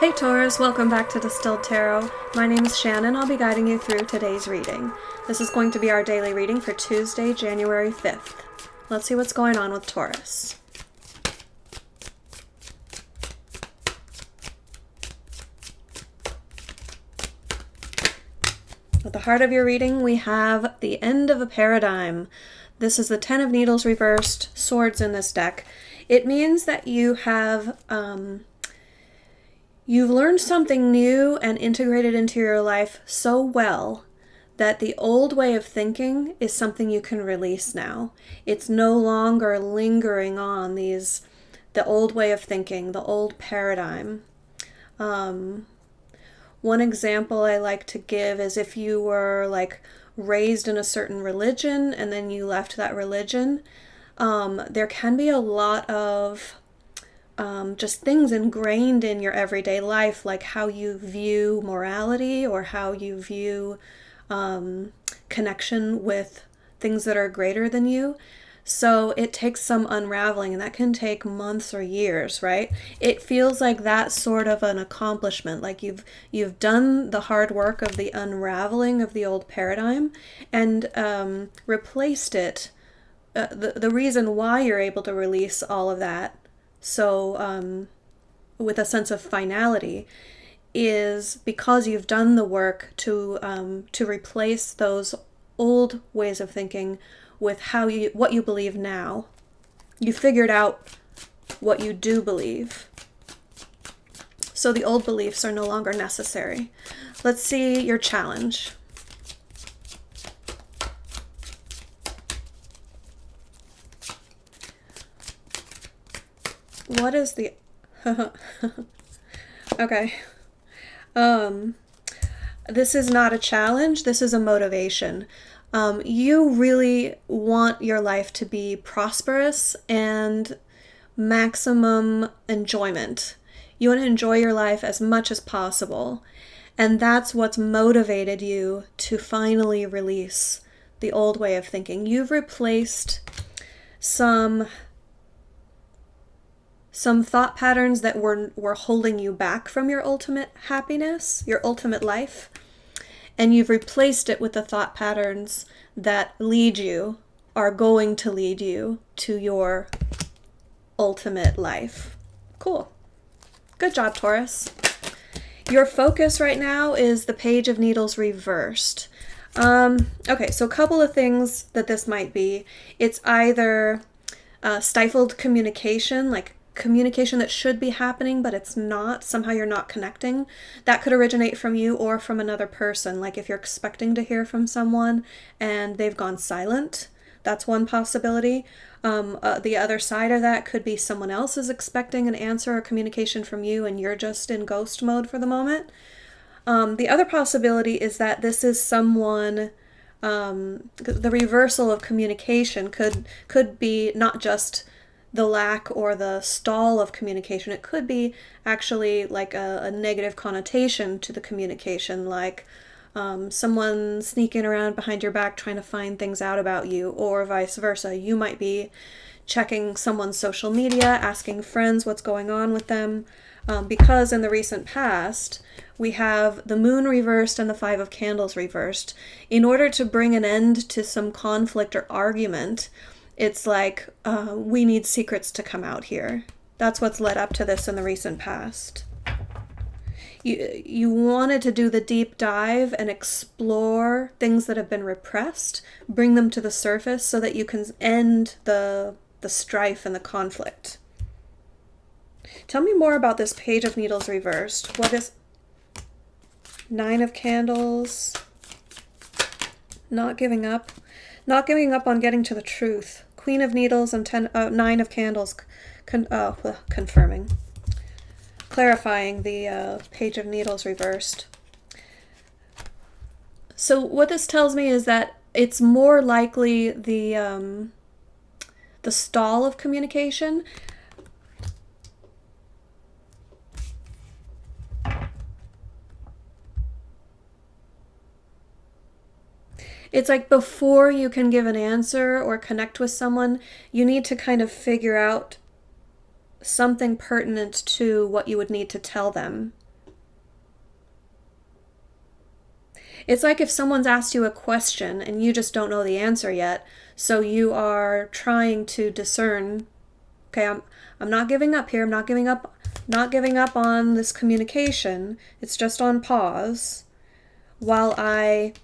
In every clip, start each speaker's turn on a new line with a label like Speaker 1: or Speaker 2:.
Speaker 1: Hey Taurus, welcome back to Distilled Tarot. My name is Shannon. I'll be guiding you through today's reading. This is going to be our daily reading for Tuesday, January 5th. Let's see what's going on with Taurus. At the heart of your reading, we have the end of a paradigm. This is the Ten of Needles reversed, swords in this deck. It means that you have you've learned something new and integrated into your life so well that the old way of thinking is something you can release now. It's no longer lingering on the old way of thinking, the old paradigm. One example I like to give is if you were raised in a certain religion and then you left that religion, there can be a lot of just things ingrained in your everyday life, like how you view morality or how you view connection with things that are greater than you. So it takes some unraveling, and that can take months or years, right? It feels like that's sort of an accomplishment, like you've done the hard work of the unraveling of the old paradigm and replaced it. The reason why you're able to release all of that so with a sense of finality is because you've done the work to replace those old ways of thinking with what you believe now. You figured out what you do believe. So the old beliefs are no longer necessary. Let's see your challenge. What is the okay. This is not a challenge, this is a motivation. You really want your life to be prosperous and maximum enjoyment. You want to enjoy your life as much as possible. And that's what's motivated you to finally release the old way of thinking. You've replaced some thought patterns that were holding you back from your ultimate happiness, your ultimate life. And you've replaced it with the thought patterns that are going to lead you to your ultimate life. Cool. Good job, Taurus. Your focus right now is the Page of Needles reversed. Okay, so a couple of things that this might be. It's either stifled communication, like communication that should be happening, but it's not. Somehow you're not connecting. That could originate from you or from another person. Like if you're expecting to hear from someone and they've gone silent, that's one possibility. The other side of that could be someone else is expecting an answer or communication from you and you're just in ghost mode for the moment. The other possibility is that this is someone, the reversal of communication could be not just the lack or the stall of communication. It could be actually like a negative connotation to the communication, like someone sneaking around behind your back trying to find things out about you, or vice versa. You might be checking someone's social media, asking friends what's going on with them, because in the recent past, we have the Moon reversed and the Five of Candles reversed. In order to bring an end to some conflict or argument, it's like, we need secrets to come out here. That's what's led up to this in the recent past. You wanted to do the deep dive and explore things that have been repressed, bring them to the surface so that you can end the strife and the conflict. Tell me more about this Page of Needles reversed. What is Nine of Candles? Not giving up. Not giving up on getting to the truth. Queen of Needles and Nine of Candles confirming. Clarifying the Page of Needles reversed. So what this tells me is that it's more likely the stall of communication. It's like before you can give an answer or connect with someone, you need to kind of figure out something pertinent to what you would need to tell them. It's like if someone's asked you a question and you just don't know the answer yet, so you are trying to discern, okay, I'm not giving up here. I'm not giving up on this communication. It's just on pause while I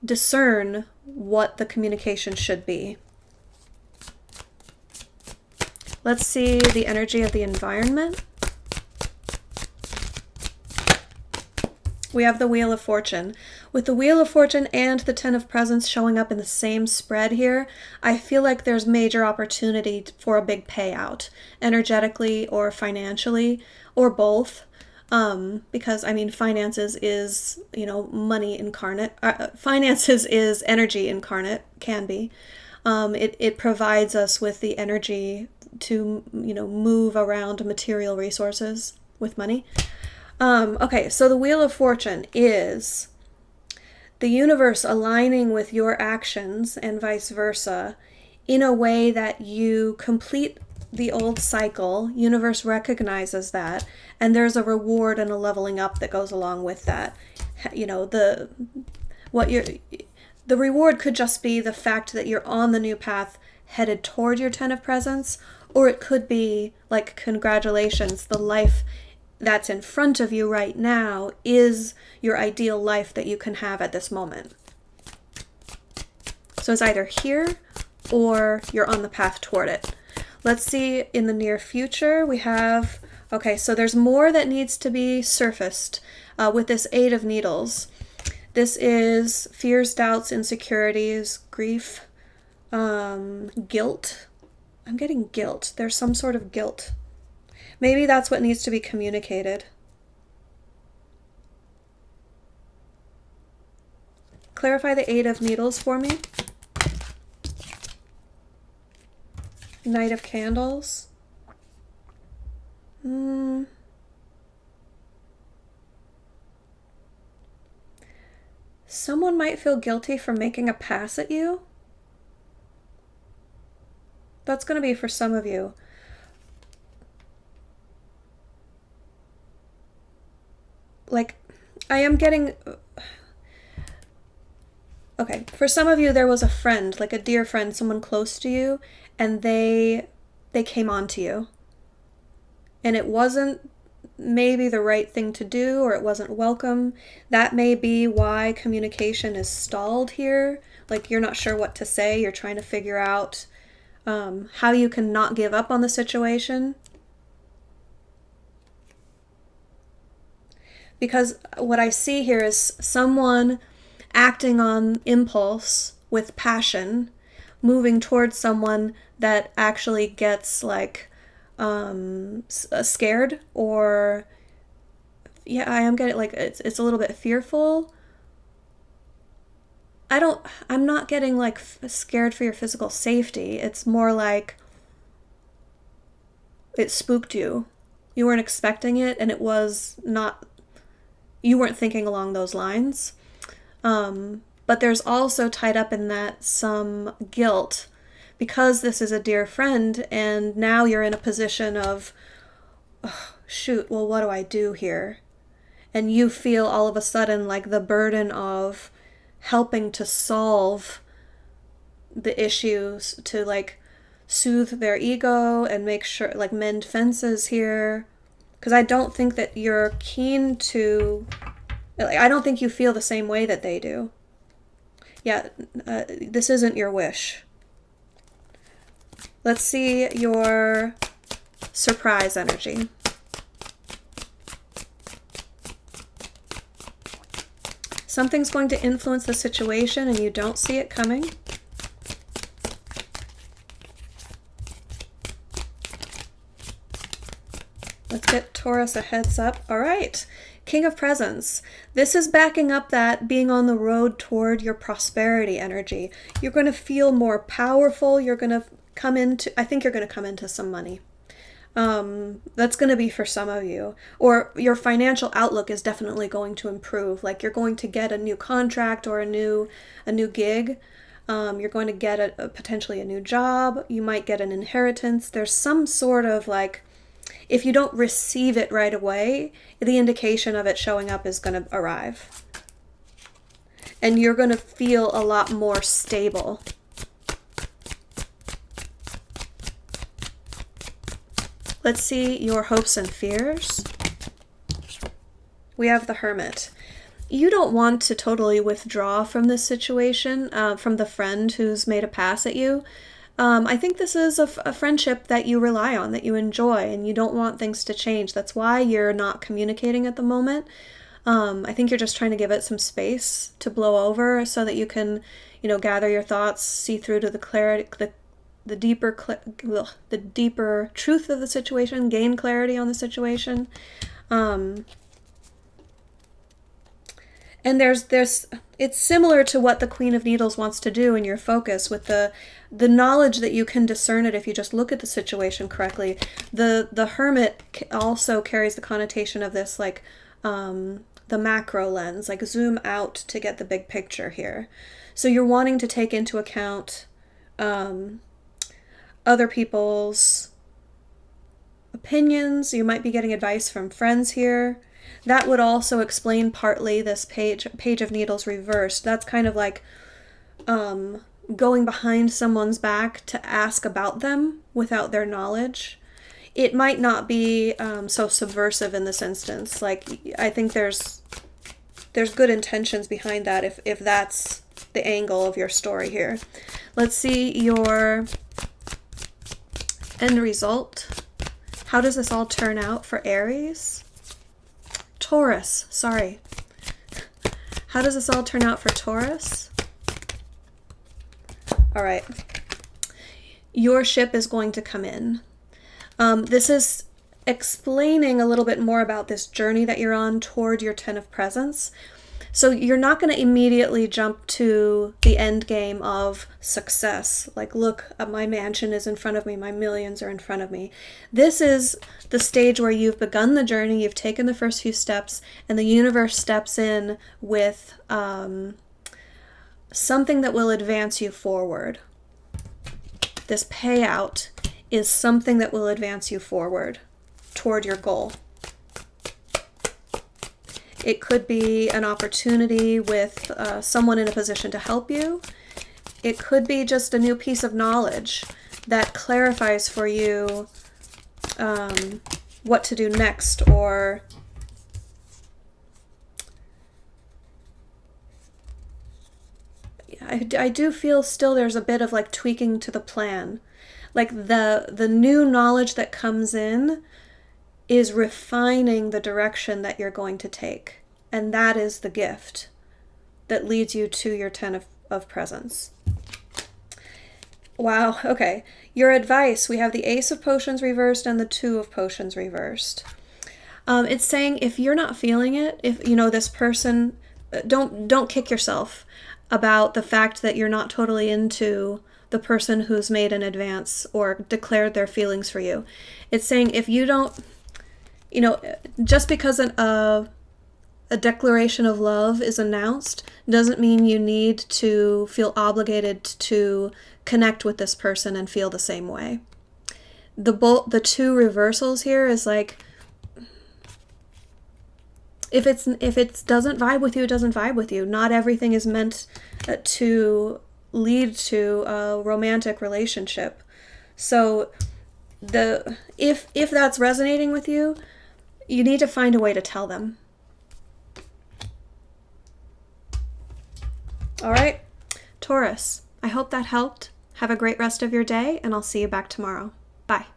Speaker 1: discern what the communication should be. Let's see the energy of the environment. We have the Wheel of Fortune. With the Wheel of Fortune and the Ten of Presents showing up in the same spread here, I feel like there's major opportunity for a big payout, energetically or financially, or both. Because, I mean, finances is, money incarnate. Finances is energy incarnate, can be. It provides us with the energy to, move around material resources with money. Okay, so the Wheel of Fortune is the universe aligning with your actions and vice versa in a way that you complete the old cycle. Universe recognizes that, and there's a reward and a leveling up that goes along with that. The reward could just be the fact that you're on the new path headed toward your Ten of Presents, or it could be like, congratulations, the life that's in front of you right now is your ideal life that you can have at this moment. So it's either here or you're on the path toward it. Let's see, in the near future, we have, okay, so there's more that needs to be surfaced with this Eight of Needles. This is fears, doubts, insecurities, grief, guilt. I'm getting guilt. There's some sort of guilt. Maybe that's what needs to be communicated. Clarify the Eight of Needles for me. Knight of Candles. Someone might feel guilty for making a pass at you. That's going to be for some of you. Like, I am getting... Okay, for some of you, there was a friend, like a dear friend, someone close to you, and they came on to you. And it wasn't maybe the right thing to do, or it wasn't welcome. That may be why communication is stalled here. Like, you're not sure what to say. You're trying to figure out how you can not give up on the situation. Because what I see here is someone acting on impulse with passion, moving towards someone that actually gets like scared, or I am getting like it's a little bit fearful. I'm not getting like scared for your physical safety. It's more like it spooked you. You weren't expecting it, and it was not, you weren't thinking along those lines. But there's also tied up in that some guilt, because this is a dear friend, and now you're in a position of, oh, shoot, well, what do I do here? And you feel all of a sudden like the burden of helping to solve the issues, to like soothe their ego and make sure, like, mend fences here. Because I don't think that you're keen to, I don't think you feel the same way that they do. Yeah, this isn't your wish. Let's see your surprise energy. Something's going to influence the situation and you don't see it coming. Let's get Taurus a heads up. All right. King of Presents. This is backing up that being on the road toward your prosperity energy. You're going to feel more powerful. You're going to come into, I think you're going to come into some money. That's going to be for some of you. Or your financial outlook is definitely going to improve. Like, you're going to get a new contract or a new gig. You're going to get potentially a new job. You might get an inheritance. There's some sort of like, if you don't receive it right away, the indication of it showing up is going to arrive. and you're going to feel a lot more stable. Let's see your hopes and fears. We have the Hermit. You don't want to totally withdraw from this situation, from the friend who's made a pass at you. I think this is a friendship that you rely on, that you enjoy, and you don't want things to change. That's why you're not communicating at the moment. I think you're just trying to give it some space to blow over so that you can, gather your thoughts, see through to the clarity, the deeper truth of the situation, gain clarity on the situation. And it's similar to what the Queen of Needles wants to do in your focus, with the knowledge that you can discern it if you just look at the situation correctly. The Hermit also carries the connotation of this, like, the macro lens, like zoom out to get the big picture here. So you're wanting to take into account other people's opinions. You might be getting advice from friends here. That would also explain partly this page of Needles reversed. That's kind of like going behind someone's back to ask about them without their knowledge. It might not be so subversive in this instance. Like, I think there's good intentions behind that if that's the angle of your story here. Let's see your end result. How does this all turn out for Aries? Taurus, sorry. How does this all turn out for Taurus? All right. Your ship is going to come in. This is explaining a little bit more about this journey that you're on toward your 10 of Presents. So you're not going to immediately jump to the end game of success. Like, look, my mansion is in front of me, my millions are in front of me. This is the stage where you've begun the journey, you've taken the first few steps, and the universe steps in with something that will advance you forward. This payout is something that will advance you forward toward your goal. It could be an opportunity with someone in a position to help you. It could be just a new piece of knowledge that clarifies for you what to do next, or I do feel still there's a bit of like tweaking to the plan. Like the new knowledge that comes in is refining the direction that you're going to take. And that is the gift that leads you to your 10 of Presents. Wow, okay. Your advice, we have the Ace of Potions reversed and the 2 of Potions reversed. It's saying if you're not feeling it, if this person, don't kick yourself about the fact that you're not totally into the person who's made an advance or declared their feelings for you. It's saying if you don't, just because a declaration of love is announced doesn't mean you need to feel obligated to connect with this person and feel the same way. The 2 reversals here is like, if it doesn't vibe with you, it doesn't vibe with you. Not everything is meant to lead to a romantic relationship. So if that's resonating with you, you need to find a way to tell them. All right, Taurus, I hope that helped. Have a great rest of your day, and I'll see you back tomorrow. Bye.